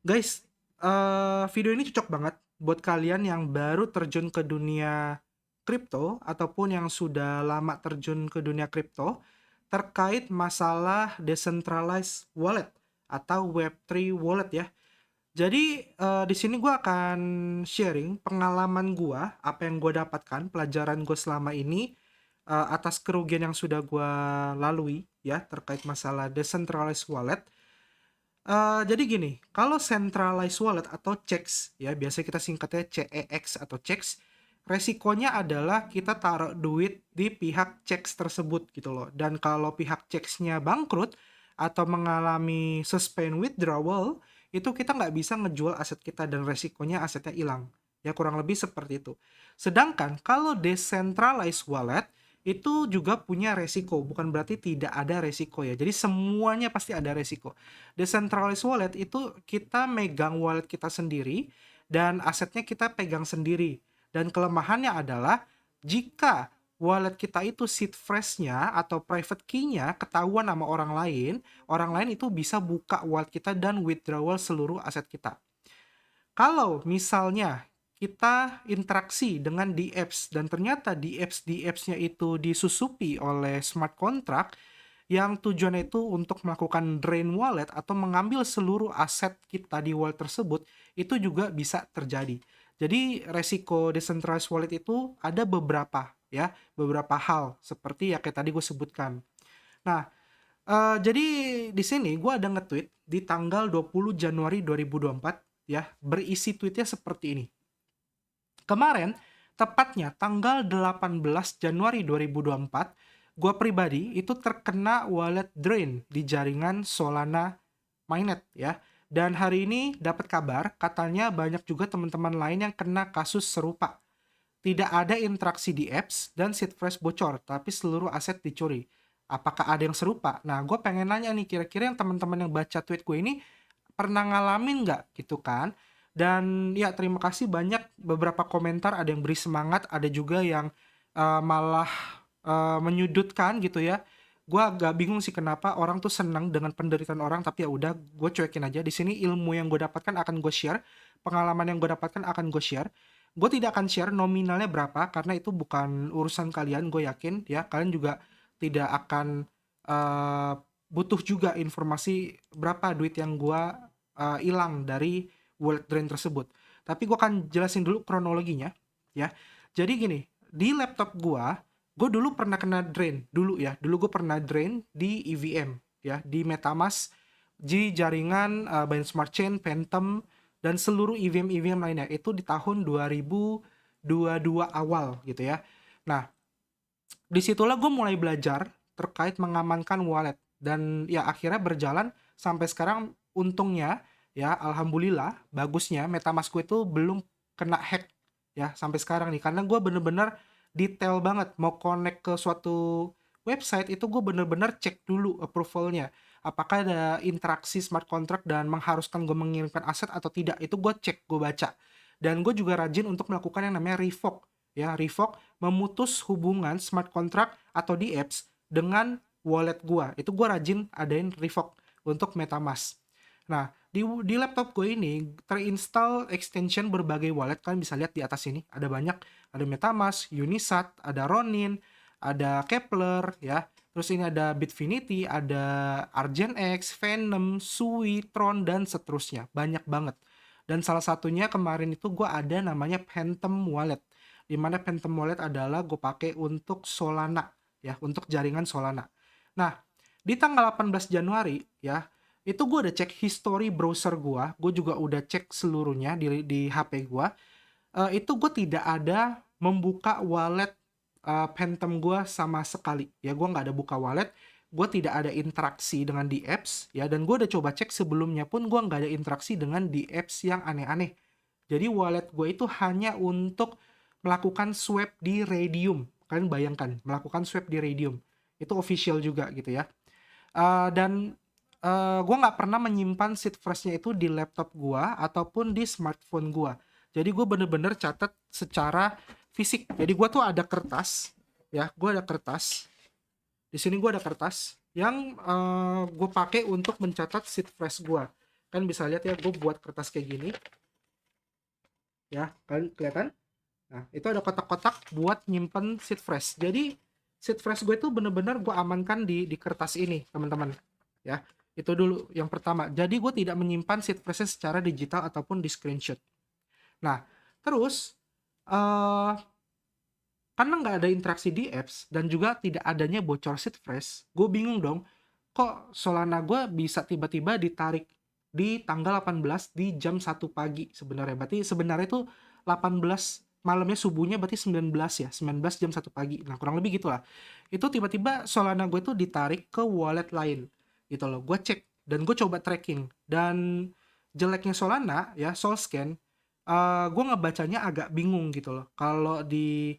Guys, video ini cocok banget buat kalian yang baru terjun ke dunia kripto ataupun yang sudah lama terjun ke dunia kripto terkait masalah decentralized wallet atau Web3 wallet ya. Jadi di sini gue akan sharing pengalaman gue, apa yang gue dapatkan, pelajaran gue selama ini atas kerugian yang sudah gue lalui ya terkait masalah decentralized wallet. Jadi gini, kalau centralized wallet atau checks ya, biasa kita singkatnya CEX atau checks, resikonya adalah kita taruh duit di pihak checks tersebut gitu loh. Dan kalau pihak checksnya bangkrut atau mengalami suspend withdrawal, itu kita nggak bisa ngejual aset kita dan resikonya asetnya hilang. Ya kurang lebih seperti itu. Sedangkan kalau decentralized wallet, itu juga punya resiko, bukan berarti tidak ada resiko ya. Jadi semuanya pasti ada resiko. Decentralized wallet itu kita megang wallet kita sendiri dan asetnya kita pegang sendiri. Dan kelemahannya adalah jika wallet kita itu seed phrase-nya atau private key-nya ketahuan sama orang lain itu bisa buka wallet kita dan withdrawal seluruh aset kita. Kalau misalnya kita interaksi dengan DApps dan ternyata DApps-nya itu disusupi oleh smart contract yang tujuannya itu untuk melakukan drain wallet atau mengambil seluruh aset kita di wallet tersebut, itu juga bisa terjadi. Jadi resiko decentralized wallet itu ada beberapa ya, beberapa hal seperti ya kayak tadi gue sebutkan. Nah, jadi di sini gue ada nge-tweet di tanggal 20 Januari 2024 ya, berisi tweetnya seperti ini. Kemarin, tepatnya tanggal 18 Januari 2024, gue pribadi itu terkena wallet drain di jaringan Solana mainnet ya. Dan hari ini dapat kabar katanya banyak juga teman-teman lain yang kena kasus serupa. Tidak ada interaksi di apps dan seed phrase bocor, tapi seluruh aset dicuri. Apakah ada yang serupa? Nah, gue pengen nanya nih, kira-kira yang teman-teman yang baca tweet gue ini pernah ngalamin nggak gitu kan? Dan ya terima kasih banyak beberapa komentar, ada yang beri semangat, ada juga yang malah menyudutkan gitu ya. Gue agak bingung sih kenapa orang tuh senang dengan penderitaan orang, tapi ya udah gue cuekin aja. Di sini ilmu yang gue dapatkan akan gue share, pengalaman yang gue dapatkan akan gue share. Gue tidak akan share nominalnya berapa karena itu bukan urusan kalian, gue yakin ya. Kalian juga tidak akan eh, butuh juga informasi berapa duit yang gue hilang dari wallet drain tersebut. Tapi gue akan jelasin dulu kronologinya ya. Jadi gini, di laptop gue dulu pernah kena drain dulu ya. Dulu gue pernah drain di EVM ya, di MetaMask, di jaringan Binance Smart Chain, Phantom, dan seluruh EVM-EVM lainnya. Itu di tahun 2022 awal gitu ya. Nah, disitulah gue mulai belajar terkait mengamankan wallet. Dan ya akhirnya berjalan sampai sekarang untungnya ya alhamdulillah bagusnya MetaMask gue itu belum kena hack ya sampai sekarang nih. Karena gue bener-bener detail banget mau connect ke suatu website itu gue bener-bener cek dulu approvalnya. Apakah ada interaksi smart contract dan mengharuskan gue mengirimkan aset atau tidak. Itu gue cek, gue baca. Dan gue juga rajin untuk melakukan yang namanya revoke. Ya, revoke memutus hubungan smart contract atau di apps dengan wallet gua. Itu gua rajin adain revoke untuk MetaMask. Nah, di laptop gue ini terinstall extension berbagai wallet. Kalian bisa lihat di atas ini ada banyak, ada MetaMask, Unisat, ada Ronin, ada Kepler ya. Terus ini ada Bitfinity, ada ArgenX, Venom, Sui, Tron, dan seterusnya. Banyak banget. Dan salah satunya kemarin itu gue ada namanya Phantom Wallet. Dimana Phantom Wallet adalah gue pakai untuk Solana ya, untuk jaringan Solana. Nah, di tanggal 18 Januari ya, itu gue udah cek history browser gue juga udah cek seluruhnya di HP gue. Itu gue tidak ada membuka wallet Phantom gue sama sekali. Ya, gue nggak ada buka wallet, gue tidak ada interaksi dengan di apps ya, dan gue udah coba cek sebelumnya pun gue nggak ada interaksi dengan di apps yang aneh-aneh. Jadi wallet gue itu hanya untuk melakukan swap di Radium. Kalian bayangkan, melakukan swap di Radium. Itu official juga gitu ya. Dan gue nggak pernah menyimpan seed phrase-nya itu di laptop gue ataupun di smartphone gue. Jadi gue bener-bener catat secara fisik. Jadi gue tuh ada kertas, ya, gue ada kertas. Di sini gue ada kertas yang gue pakai untuk mencatat seed phrase gue. Kan bisa lihat ya, gue buat kertas kayak gini ya, kalian kelihatan. Nah, itu ada kotak-kotak buat nyimpen seed phrase. Jadi seed phrase gue itu bener-bener gue amankan di kertas ini, teman-teman. Ya, itu dulu yang pertama. Jadi gue tidak menyimpan seed phrase secara digital ataupun di screenshot. Nah, terus eh karena nggak ada interaksi di apps dan juga tidak adanya bocor seed phrase, gue bingung dong, kok Solana gue bisa tiba-tiba ditarik di tanggal 18 di jam 1 pagi sebenarnya. Berarti sebenarnya itu 18 malamnya, subuhnya berarti 19 ya, 19 jam 1 pagi. Nah, kurang lebih gitulah. Itu tiba-tiba Solana gue itu ditarik ke wallet lain gitu loh. Gue cek dan gue coba tracking, dan jeleknya Solana ya, Solscan, gue ngebacanya agak bingung gitu loh. Kalau di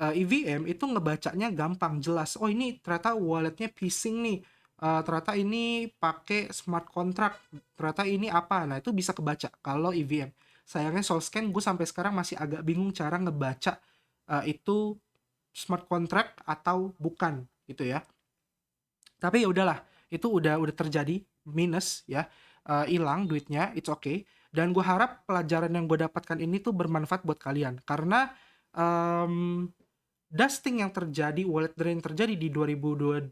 EVM itu ngebacanya gampang, jelas. Oh, ini ternyata walletnya phishing nih. Ternyata ini pakai smart contract. Ternyata ini apa? Nah, itu bisa kebaca kalau EVM. Sayangnya Solscan gue sampai sekarang masih agak bingung cara ngebaca itu smart contract atau bukan gitu ya. Tapi ya udahlah, itu udah terjadi, minus ya, hilang duitnya, it's okay. Dan gue harap pelajaran yang gue dapatkan ini tuh bermanfaat buat kalian, karena um, dusting yang terjadi, wallet drain yang terjadi di 2022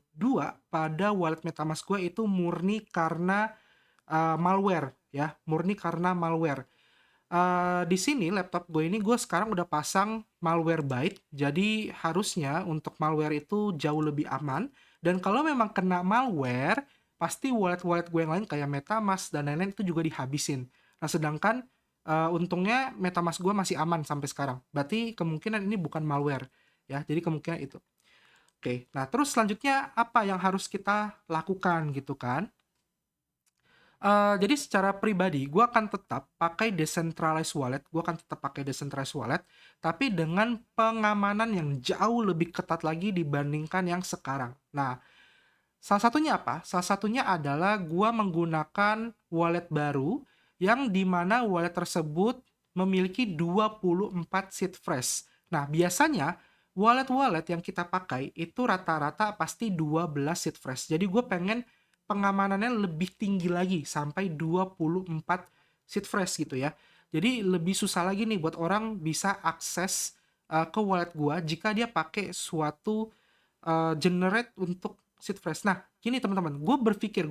pada wallet MetaMask gue itu murni karena malware ya, murni karena malware. Di sini laptop gue ini gue sekarang udah pasang Malwarebytes, jadi harusnya untuk malware itu jauh lebih aman. Dan kalau memang kena malware, pasti wallet-wallet gue yang lain kayak MetaMask dan lain-lain itu juga dihabisin. Nah, sedangkan untungnya MetaMask gue masih aman sampai sekarang. Berarti kemungkinan ini bukan malware ya. Jadi kemungkinan itu. Oke, nah terus selanjutnya apa yang harus kita lakukan gitu kan? Jadi secara pribadi, gue akan tetap pakai decentralized wallet, tapi dengan pengamanan yang jauh lebih ketat lagi dibandingkan yang sekarang. Nah, salah satunya apa? Salah satunya adalah gue menggunakan wallet baru, yang dimana wallet tersebut memiliki 24 seed phrase. Nah, biasanya wallet-wallet yang kita pakai itu rata-rata pasti 12 seed phrase. Jadi gue pengen pengamanannya lebih tinggi lagi, sampai 24 seed phrase gitu ya. Jadi lebih susah lagi nih buat orang bisa akses ke wallet gue jika dia pakai suatu generate untuk seed phrase. Nah, gini teman-teman, gue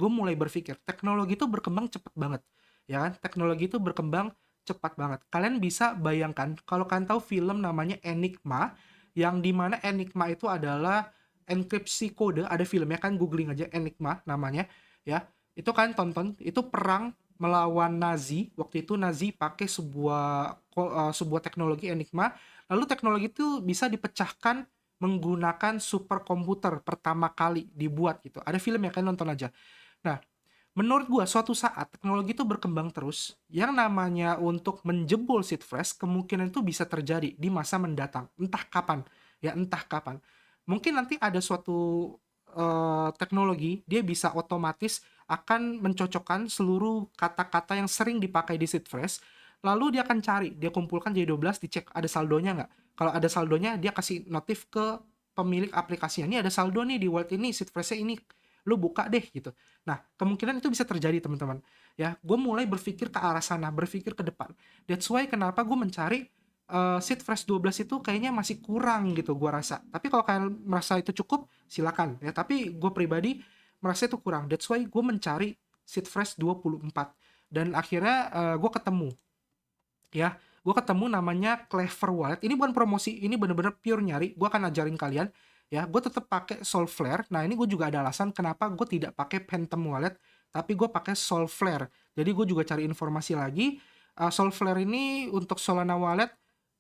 mulai berpikir, teknologi itu berkembang cepat banget, ya kan? Teknologi itu berkembang cepat banget. Kalian bisa bayangkan, kalau kalian tahu film namanya Enigma, yang dimana Enigma itu adalah enkripsi kode, ada filmnya kan, googling aja Enigma namanya, ya. Itu kan tonton, itu perang melawan Nazi. Waktu itu Nazi pakai sebuah teknologi Enigma, lalu teknologi itu bisa dipecahkan menggunakan superkomputer pertama kali dibuat gitu. Ada film ya, kalian nonton aja. Nah, menurut gua suatu saat teknologi itu berkembang terus, yang namanya untuk menjebol seed phrase kemungkinan itu bisa terjadi di masa mendatang. Entah kapan, ya entah kapan. Mungkin nanti ada suatu teknologi, dia bisa otomatis akan mencocokkan seluruh kata-kata yang sering dipakai di seed phrase, lalu dia akan cari, dia kumpulkan jadi 12, dicek ada saldonya nggak. Kalau ada saldonya, dia kasih notif ke pemilik aplikasinya, ini ada saldo nih di wallet ini, seed phrase-nya ini, lu buka deh gitu. Nah, kemungkinan itu bisa terjadi teman-teman. Ya, gue mulai berpikir ke arah sana, berpikir ke depan. That's why kenapa gue mencari seed phrase 12 itu kayaknya masih kurang gitu gue rasa. Tapi kalau kalian merasa itu cukup, silakan ya. Tapi gue pribadi merasa itu kurang. That's why gue mencari seed phrase 24. Dan akhirnya gue ketemu ya. Gue ketemu namanya Clever Wallet. Ini bukan promosi, ini bener-bener pure nyari. Gue akan ajarin kalian ya. Gue tetap pakai Solflare. Nah, ini gue juga ada alasan kenapa gue tidak pakai Phantom Wallet, tapi gue pakai Solflare. Jadi gue juga cari informasi lagi. Solflare ini untuk Solana Wallet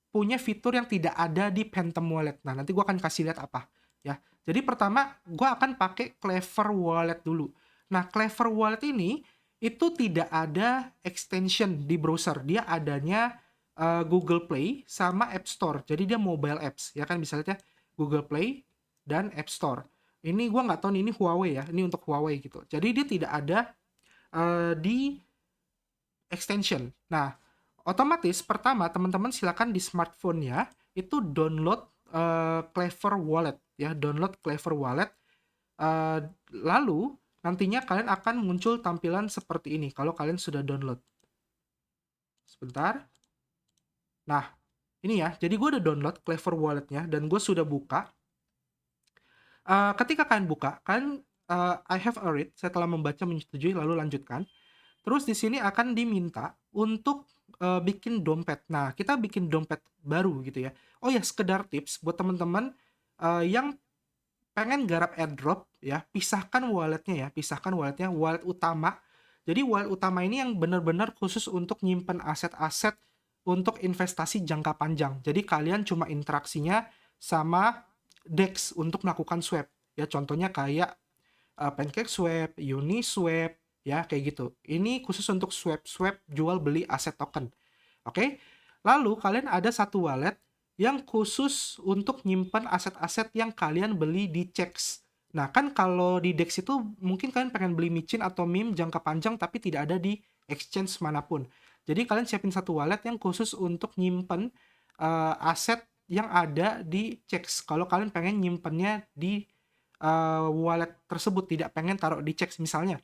punya fitur yang tidak ada di Phantom Wallet. Nah, nanti gue akan kasih lihat apa ya. Jadi pertama gue akan pakai Clever Wallet dulu. Nah, Clever Wallet ini itu tidak ada extension di browser. Dia adanya Google Play sama App Store. Jadi dia mobile apps ya kan, bisa lihat ya, Google Play dan App Store. Ini gue nggak tahu nih, ini Huawei ya, ini untuk Huawei gitu. Jadi dia tidak ada di extension. Nah, otomatis pertama teman-teman silakan di smartphone-nya itu download Clever Wallet ya, download Clever Wallet. Lalu nantinya kalian akan muncul tampilan seperti ini kalau kalian sudah download. Sebentar. Nah, ini ya. Jadi gue udah download Clever Wallet-nya dan gue sudah buka. Ketika kalian buka, kalian I have a read, saya telah membaca, menyetujui, lalu lanjutkan. Terus di sini akan diminta untuk bikin dompet. Nah, kita bikin dompet baru gitu ya. Oh ya, sekedar tips buat teman-teman yang pengen garap airdrop ya, pisahkan walletnya ya, pisahkan walletnya, wallet utama. Jadi wallet utama ini yang benar-benar khusus untuk nyimpen aset-aset untuk investasi jangka panjang. Jadi kalian cuma interaksinya sama DEX untuk melakukan swap. Ya contohnya kayak PancakeSwap, Uniswap, ya kayak gitu. Ini khusus untuk swap-swap jual beli aset token. Oke? Lalu kalian ada satu wallet yang khusus untuk nyimpan aset-aset yang kalian beli di CEX. Nah, kan kalau di DEX itu mungkin kalian pengen beli micin atau meme jangka panjang tapi tidak ada di exchange manapun. Jadi kalian siapin satu wallet yang khusus untuk nyimpan aset yang ada di CEX. Kalau kalian pengen nyimpennya di wallet tersebut, tidak pengen taruh di CEX misalnya.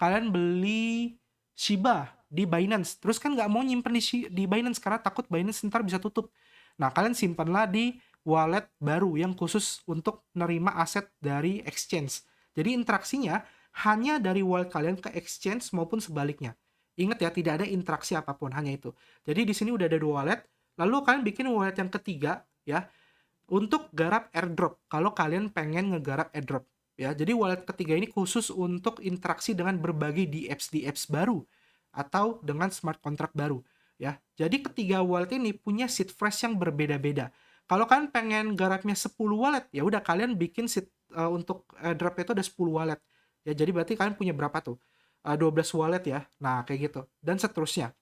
Kalian beli Shiba di Binance, terus kan nggak mau nyimpen di Binance karena takut Binance ntar bisa tutup. Nah, kalian simpanlah di wallet baru yang khusus untuk nerima aset dari exchange. Jadi interaksinya hanya dari wallet kalian ke exchange maupun sebaliknya. Ingat ya, tidak ada interaksi apapun, hanya itu. Jadi di sini udah ada dua wallet, lalu kalian bikin wallet yang ketiga ya untuk garap airdrop. Kalau kalian pengen ngegarap airdrop ya. Jadi wallet ketiga ini khusus untuk interaksi dengan berbagai DApps baru atau dengan smart contract baru ya. Jadi ketiga wallet ini punya seed phrase yang berbeda-beda. Kalau kalian pengen garapnya 10 wallet, ya udah kalian bikin seed untuk airdrop itu ada 10 wallet. Ya, jadi berarti kalian punya berapa tuh? 12 wallet ya. Nah, kayak gitu. Dan seterusnya.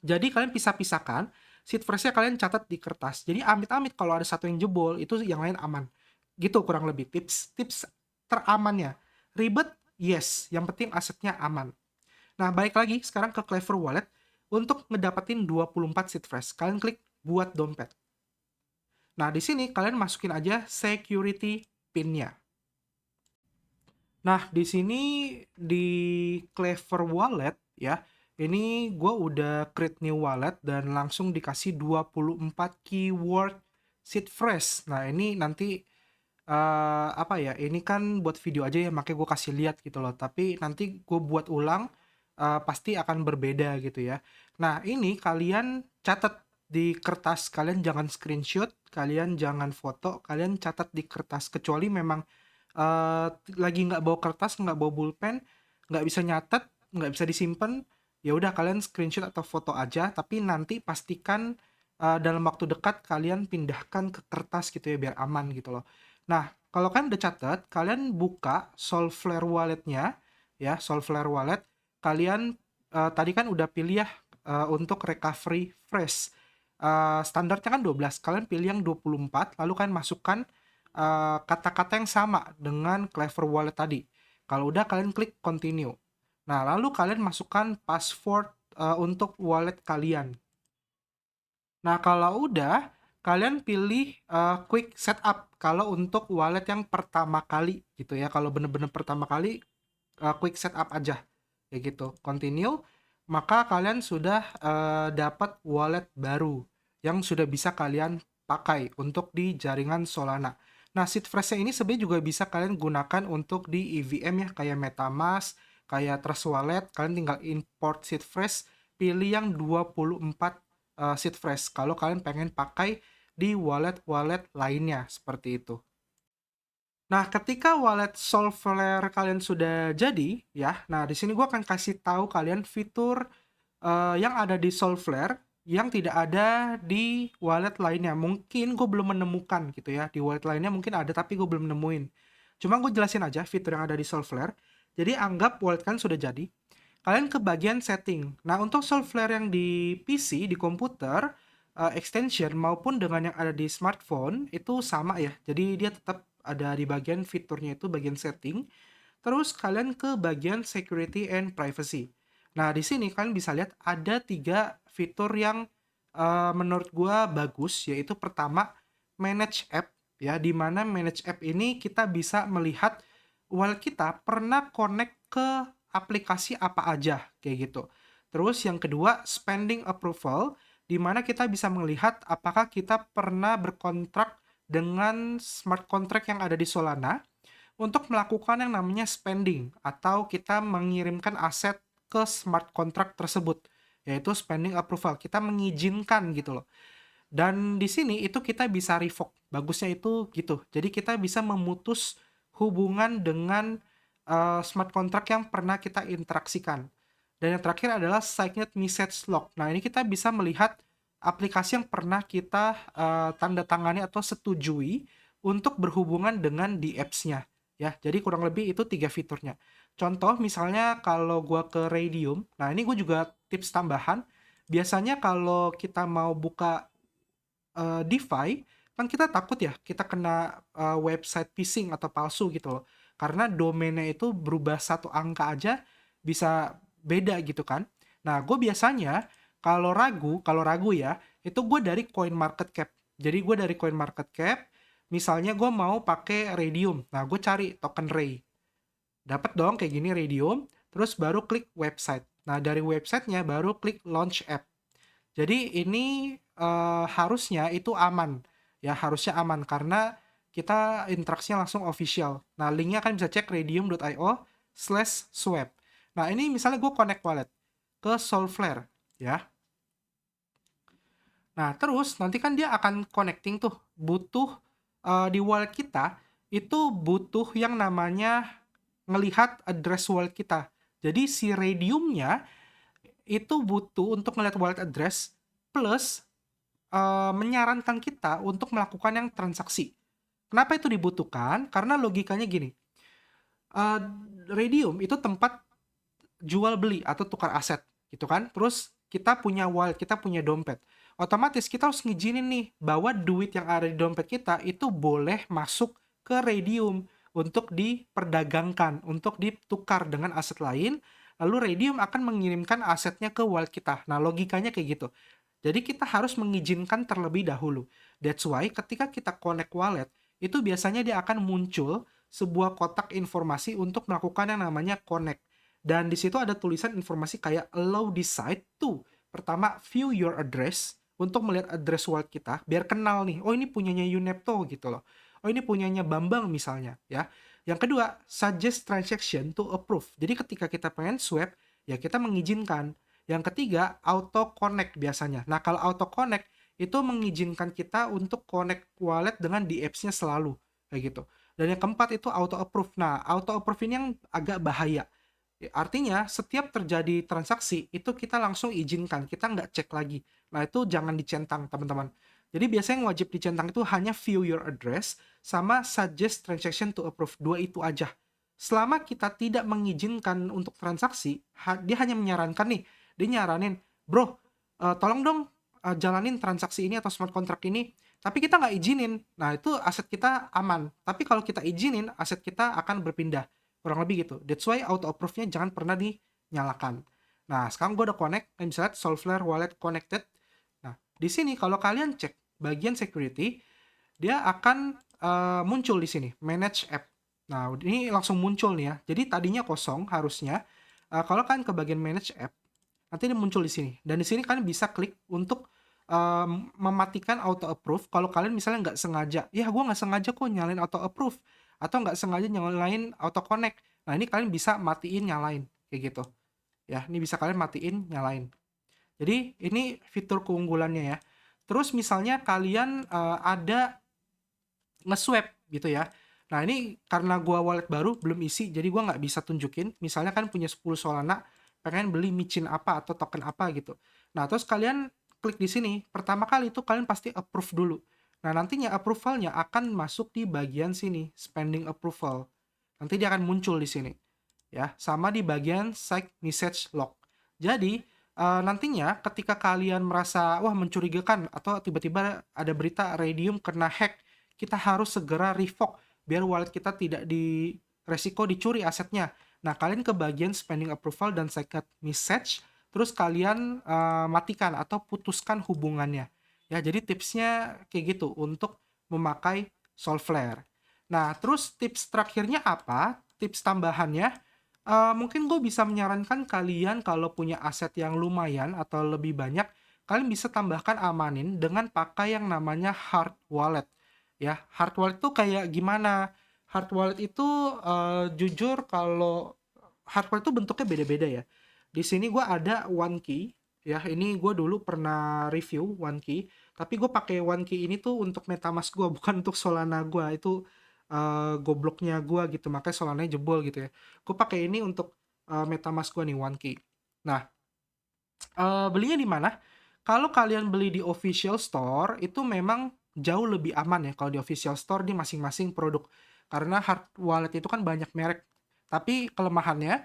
Jadi kalian pisah-pisahkan, seed phrase-nya kalian catat di kertas. Jadi amit-amit kalau ada satu yang jebol, itu yang lain aman. Gitu kurang lebih tips teramannya. Ribet? Yes. Yang penting asetnya aman. Nah, balik lagi sekarang ke Clever Wallet. Untuk ngedapetin 24 seed phrase, kalian klik buat dompet. Nah, di sini kalian masukin aja security PIN-nya. Nah, di sini di Clever Wallet ya, ini gue udah create new wallet dan langsung dikasih 24 keyword seed phrase. Nah, ini nanti apa ya, ini kan buat video aja ya, makanya gue kasih lihat gitu loh. Tapi nanti gue buat ulang, pasti akan berbeda gitu ya. Nah, ini kalian catat di kertas, kalian jangan screenshot, kalian jangan foto, kalian catat di kertas. Kecuali memang lagi nggak bawa kertas, nggak bawa pulpen, nggak bisa nyatet, nggak bisa disimpan, ya udah kalian screenshot atau foto aja. Tapi nanti pastikan dalam waktu dekat kalian pindahkan ke kertas gitu ya biar aman gitu loh. Nah, kalau kalian udah catat, kalian buka Solflare walletnya ya, Solflare wallet. Kalian tadi kan udah pilih ya untuk recovery phrase. Standarnya kan 12, kalian pilih yang 24, lalu kalian masukkan kata-kata yang sama dengan Clever Wallet tadi. Kalau udah kalian klik continue. Nah, lalu kalian masukkan password untuk wallet kalian. Nah, kalau udah kalian pilih quick setup kalau untuk wallet yang pertama kali gitu ya. Kalau bener-bener pertama kali quick setup aja. Kayak gitu. Continue, maka kalian sudah dapat wallet baru yang sudah bisa kalian pakai untuk di jaringan Solana. Nah, seed phrase ini sebenarnya juga bisa kalian gunakan untuk di EVM ya, kayak MetaMask, kayak Trust Wallet. Kalian tinggal import seed phrase, pilih yang 24 seed phrase kalau kalian pengen pakai di wallet-wallet lainnya, seperti itu. Nah, ketika wallet Solflare kalian sudah jadi, ya, nah di sini gue akan kasih tahu kalian fitur yang ada di Solflare yang tidak ada di wallet lainnya. Mungkin gue belum menemukan gitu ya. Di wallet lainnya mungkin ada tapi gue belum nemuin. Cuma gue jelasin aja fitur yang ada di Solflare. Jadi anggap wallet kan sudah jadi. Kalian ke bagian setting. Nah, untuk Solflare yang di PC, di komputer, extension maupun dengan yang ada di smartphone itu sama ya. Jadi dia tetap ada di bagian fiturnya itu bagian setting. Terus kalian ke bagian security and privacy. Nah, di sini kalian bisa lihat ada 3 fitur yang menurut gua bagus, yaitu pertama manage app ya, di mana manage app ini kita bisa melihat wallet kita pernah connect ke aplikasi apa aja, kayak gitu. Terus yang kedua, spending approval, di mana kita bisa melihat apakah kita pernah berkontrak dengan smart contract yang ada di Solana untuk melakukan yang namanya spending atau kita mengirimkan aset ke smart contract tersebut, yaitu spending approval. Kita mengizinkan gitu loh. Dan di sini itu kita bisa revoke. Bagusnya itu gitu. Jadi kita bisa memutus hubungan dengan smart contract yang pernah kita interaksikan. Dan yang terakhir adalah Signet Message Log. Nah, ini kita bisa melihat aplikasi yang pernah kita tanda tangani atau setujui untuk berhubungan dengan di apps-nya. Ya, jadi kurang lebih itu 3 fiturnya. Contoh misalnya kalau gua ke Radium, nah ini gue juga tips tambahan. Biasanya kalau kita mau buka DeFi, kan kita takut ya kita kena website phishing atau palsu gitu loh. Karena domainnya itu berubah satu angka aja bisa beda gitu kan. Nah, gue biasanya kalau ragu ya, itu gue dari CoinMarketCap. Jadi gue dari CoinMarketCap, misalnya gue mau pakai Radium. Nah, gue cari token Ray. Dapat dong kayak gini Radium, terus baru klik website. Nah, dari websitenya baru klik launch app. Jadi ini harusnya itu aman, ya harusnya aman karena kita interaksinya langsung official. Nah, linknya kan bisa cek radium.io/swap. Nah, ini misalnya gue connect wallet ke Solflare, ya. Nah, terus nanti kan dia akan connecting tuh, butuh di wallet kita itu butuh yang namanya ngelihat address wallet kita. Jadi si Radiumnya itu butuh untuk ngelihat wallet address plus menyarankan kita untuk melakukan yang transaksi. Kenapa itu dibutuhkan? Karena logikanya gini, eee, Radium itu tempat jual beli atau tukar aset, gitu kan. Terus kita punya wallet, kita punya dompet. Otomatis kita harus ngizinin nih bahwa duit yang ada di dompet kita itu boleh masuk ke Radium untuk diperdagangkan, untuk ditukar dengan aset lain, lalu Radium akan mengirimkan asetnya ke wallet kita. Nah, logikanya kayak gitu. Jadi kita harus mengizinkan terlebih dahulu. That's why ketika kita connect wallet, itu biasanya dia akan muncul sebuah kotak informasi untuk melakukan yang namanya connect. Dan di situ ada tulisan informasi kayak allow this site to. Pertama, view your address untuk melihat address wallet kita biar kenal nih. Oh, ini punyanya Unepto gitu loh. Oh, ini punyanya Bambang misalnya ya. Yang kedua, suggest transaction to approve. Jadi ketika kita pengen swap, ya kita mengizinkan. Yang ketiga, auto connect biasanya. Nah, kalau auto connect itu mengizinkan kita untuk connect wallet dengan di apps-nya selalu kayak gitu. Dan yang keempat itu auto approve. Nah, auto approve ini yang agak bahaya. Artinya setiap terjadi transaksi itu kita langsung izinkan, kita nggak cek lagi. Nah, itu jangan dicentang teman-teman. Jadi biasanya yang wajib dicentang itu hanya view your address sama suggest transaction to approve. Dua itu aja. Selama kita tidak mengizinkan untuk transaksi, dia hanya menyarankan nih, dia nyaranin, bro, tolong dong jalanin transaksi ini atau smart contract ini, tapi kita nggak izinin. Nah, itu aset kita aman. Tapi kalau kita izinin, aset kita akan berpindah. Kurang lebih gitu. That's why auto approve-nya jangan pernah dinyalakan. Nah, sekarang gue udah connect, dan bisa lihat Solflare Wallet Connected. Nah, di sini kalau kalian cek bagian security, dia akan muncul di sini, Manage App. Nah, ini langsung muncul nih ya. Jadi tadinya kosong harusnya. Kalau kalian ke bagian Manage App, nanti dia muncul di sini. Dan di sini kalian bisa klik untuk mematikan auto approve kalau kalian misalnya nggak sengaja. Ya, gue nggak sengaja kok nyalain auto approve atau nggak sengaja nyalain auto connect. Nah, ini kalian bisa matiin nyalain kayak gitu. Ya, ini bisa kalian matiin nyalain. Jadi ini fitur keunggulannya ya. Terus misalnya kalian ada nge-swap gitu ya. Nah, ini karena gua wallet baru belum isi, jadi gua nggak bisa tunjukin. Misalnya kan punya 10 Solana, pengen beli micin apa atau token apa gitu. Nah, terus kalian klik di sini. Pertama kali itu kalian pasti approve dulu. Nah, nantinya approval-nya akan masuk di bagian sini, spending approval. Nanti dia akan muncul di sini. Ya, sama di bagian site message log. Jadi, nantinya ketika kalian merasa wah mencurigakan atau tiba-tiba ada berita Radium kena hack, kita harus segera revoke biar wallet kita tidak di resiko dicuri asetnya. Nah, kalian ke bagian spending approval dan second message, terus kalian matikan atau putuskan hubungannya. Ya, jadi tipsnya kayak gitu untuk memakai Solflare. Nah, terus tips terakhirnya apa? tips tambahannya, mungkin gue bisa menyarankan kalian kalau punya aset yang lumayan atau lebih banyak, kalian bisa tambahkan amanin dengan pakai yang namanya hard wallet, ya. Hard wallet itu kayak gimana? Hard wallet itu, jujur kalau hard wallet itu bentuknya beda-beda ya. Di sini gue ada OneKey, ya. Ini gue dulu pernah review OneKey, tapi gue pakai OneKey ini tuh untuk MetaMask gue, bukan untuk Solana gue. Itu gobloknya gue gitu, makanya Solananya jebol gitu ya. Gue pakai ini untuk MetaMask gue nih, OneKey. Nah, belinya di mana? Kalau kalian beli di official store, itu memang jauh lebih aman ya kalau di official store di masing-masing produk. Karena hard wallet itu kan banyak merek. Tapi kelemahannya,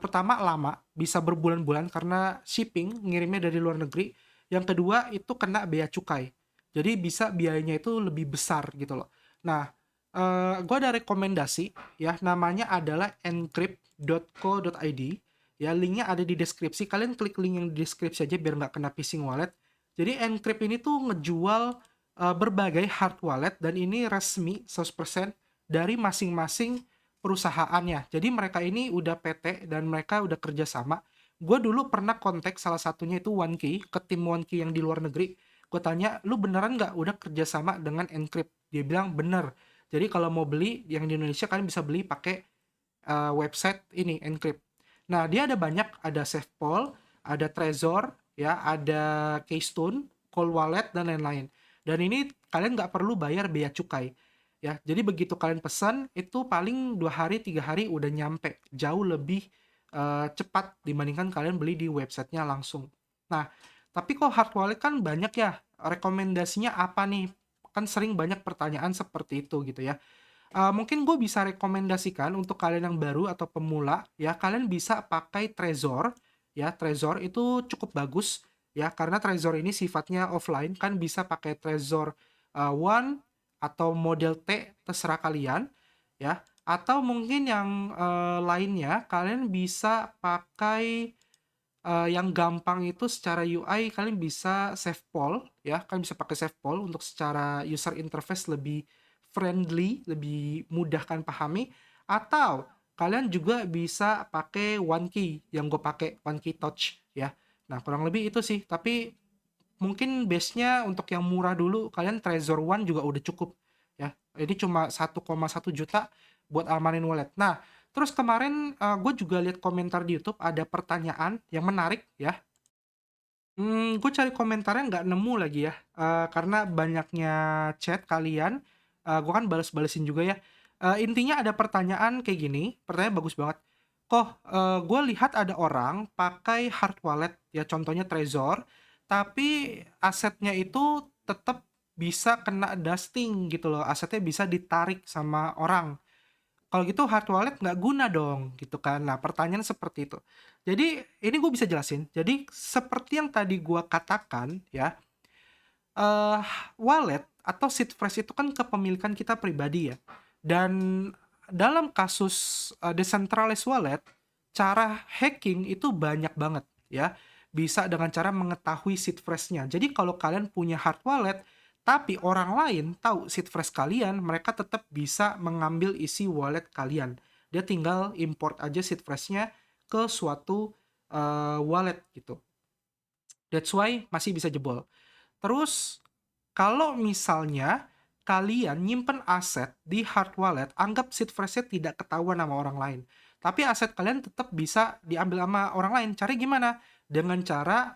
pertama lama, bisa berbulan-bulan karena shipping, ngirimnya dari luar negeri. Yang kedua, itu kena bea cukai. Jadi bisa biayanya itu lebih besar gitu loh. Nah, gue ada rekomendasi ya, namanya adalah encrypt.co.id. Ya, linknya ada di deskripsi. Kalian klik link yang di deskripsi aja biar nggak kena phishing wallet. Jadi Encrypt ini tuh ngejual berbagai hard wallet dan ini resmi 100% dari masing-masing perusahaannya. Jadi mereka ini udah PT dan mereka udah kerja sama. Gue dulu pernah kontak salah satunya itu OneKey, ke tim OneKey yang di luar negeri. Gue tanya, lu beneran nggak udah kerja sama dengan Encrypt? Dia bilang bener. Jadi kalau mau beli yang di Indonesia kalian bisa beli pakai website ini Encrypt. Nah, dia ada banyak, ada SafePol, ada Trezor, ya, ada Keystone, Cold Wallet, dan lain-lain. Dan ini kalian nggak perlu bayar bea cukai. Ya, jadi begitu kalian pesan, itu paling 2 hari, 3 hari udah nyampe. Jauh lebih cepat dibandingkan kalian beli di websitenya langsung. Nah, tapi kok hard wallet kan banyak ya, rekomendasinya apa nih? Kan sering banyak pertanyaan seperti itu gitu ya. Mungkin gue bisa rekomendasikan untuk kalian yang baru atau pemula ya, kalian bisa pakai Trezor ya. Trezor itu cukup bagus ya, karena Trezor ini sifatnya offline, kan bisa pakai Trezor One atau model T, terserah kalian ya. Atau mungkin yang lainnya kalian bisa pakai yang gampang itu secara UI, kalian bisa SafePol ya, kalian bisa pakai SafePol untuk secara user interface lebih friendly, lebih mudah kan pahami. Atau kalian juga bisa pakai OneKey yang gue pakai, OneKey Touch ya. Nah, kurang lebih itu sih. Tapi mungkin base-nya untuk yang murah dulu, kalian Trezor One juga udah cukup ya. Ini cuma 1,1 juta buat amanin wallet. Nah, terus kemarin gue juga lihat komentar di YouTube ada pertanyaan yang menarik ya. Gue cari komentarnya nggak nemu lagi ya, karena banyaknya chat kalian, gue kan bales-balesin juga ya. Intinya ada pertanyaan kayak gini, pertanyaan bagus banget. Kok, gue lihat ada orang pakai hard wallet, ya contohnya Trezor, tapi asetnya itu tetap bisa kena dusting gitu loh, asetnya bisa ditarik sama orang. Kalau gitu hard wallet nggak guna dong, gitu kan. Nah, pertanyaan seperti itu. Jadi, ini gue bisa jelasin. Jadi, seperti yang tadi gue katakan, ya, eh wallet atau seed phrase itu kan kepemilikan kita pribadi ya. Dan dalam kasus decentralized wallet, cara hacking itu banyak banget ya. Bisa dengan cara mengetahui seed phrase-nya. Jadi kalau kalian punya hard wallet, tapi orang lain tahu seed phrase kalian, mereka tetap bisa mengambil isi wallet kalian. Dia tinggal import aja seed phrase-nya ke suatu wallet gitu. That's why masih bisa jebol. Terus, kalau misalnya kalian nyimpen aset di hard wallet, anggap seed phrase-nya tidak ketahuan sama orang lain. Tapi aset kalian tetap bisa diambil sama orang lain. Cari gimana? Dengan cara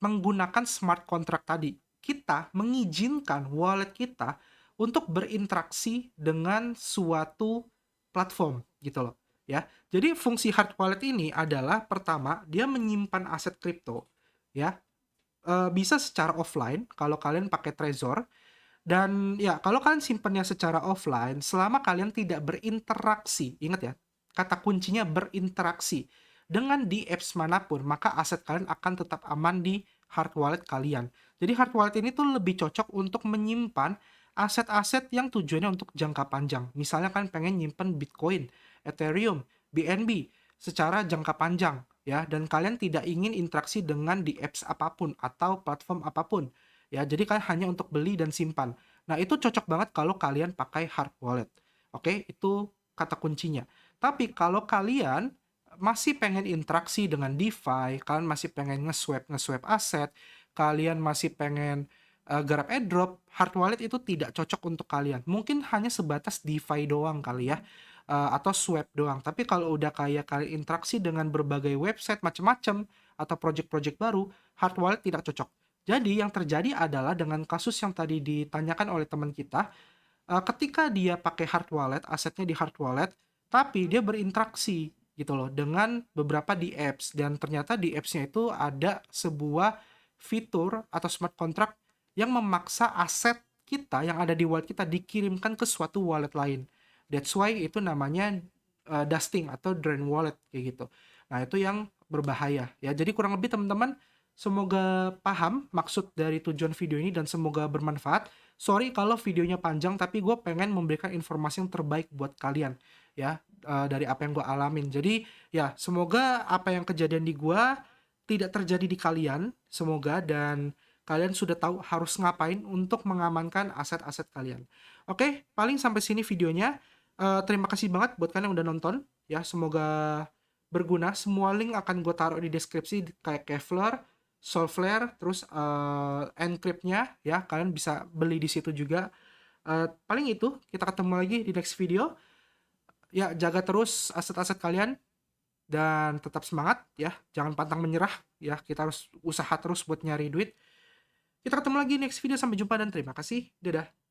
menggunakan smart contract tadi. Kita mengizinkan wallet kita untuk berinteraksi dengan suatu platform gitu loh. Ya. Jadi fungsi hard wallet ini adalah pertama, dia menyimpan aset kripto ya. Bisa secara offline kalau kalian pakai Trezor, dan ya kalau kalian simpannya secara offline selama kalian tidak berinteraksi, ingat ya, kata kuncinya berinteraksi dengan di apps manapun, maka aset kalian akan tetap aman di hard wallet kalian. Jadi hard wallet ini tuh lebih cocok untuk menyimpan aset-aset yang tujuannya untuk jangka panjang. Misalnya kalian pengen nyimpan Bitcoin, Ethereum, BNB secara jangka panjang ya, dan kalian tidak ingin interaksi dengan di apps apapun atau platform apapun ya, jadi kalian hanya untuk beli dan simpan. Nah, itu cocok banget kalau kalian pakai hard wallet. Oke, itu kata kuncinya. Tapi kalau kalian masih pengen interaksi dengan DeFi, kalian masih pengen nge-swap aset, kalian masih pengen garap airdrop, hard wallet itu tidak cocok untuk kalian. Mungkin hanya sebatas DeFi doang kali ya, atau swap doang. Tapi kalau udah kayak kalian interaksi dengan berbagai website macam-macam atau project-project baru, hard wallet tidak cocok. Jadi yang terjadi adalah dengan kasus yang tadi ditanyakan oleh teman kita, ketika dia pakai hard wallet, asetnya di hard wallet, tapi dia berinteraksi gitu loh dengan beberapa di apps, dan ternyata di apps-nya itu ada sebuah fitur atau smart contract yang memaksa aset kita yang ada di wallet kita dikirimkan ke suatu wallet lain. That's why itu namanya dusting atau drain wallet kayak gitu. Nah, itu yang berbahaya ya. Jadi kurang lebih teman-teman, semoga paham maksud dari tujuan video ini dan semoga bermanfaat. Sorry kalau videonya panjang, tapi gue pengen memberikan informasi yang terbaik buat kalian ya, dari apa yang gue alamin. Jadi ya semoga apa yang kejadian di gue tidak terjadi di kalian, semoga, dan kalian sudah tahu harus ngapain untuk mengamankan aset-aset kalian. Oke, paling sampai sini videonya. Terima kasih banget buat kalian yang udah nonton ya, semoga berguna. Semua link akan gue taruh di deskripsi kayak Kevlar, Solflare, terus Encrypt-nya ya, kalian bisa beli di situ juga. Paling itu, kita ketemu lagi di next video. Ya, jaga terus aset-aset kalian dan tetap semangat ya, jangan pantang menyerah ya, kita harus usaha terus buat nyari duit. Kita ketemu lagi next video, sampai jumpa dan terima kasih. Dadah.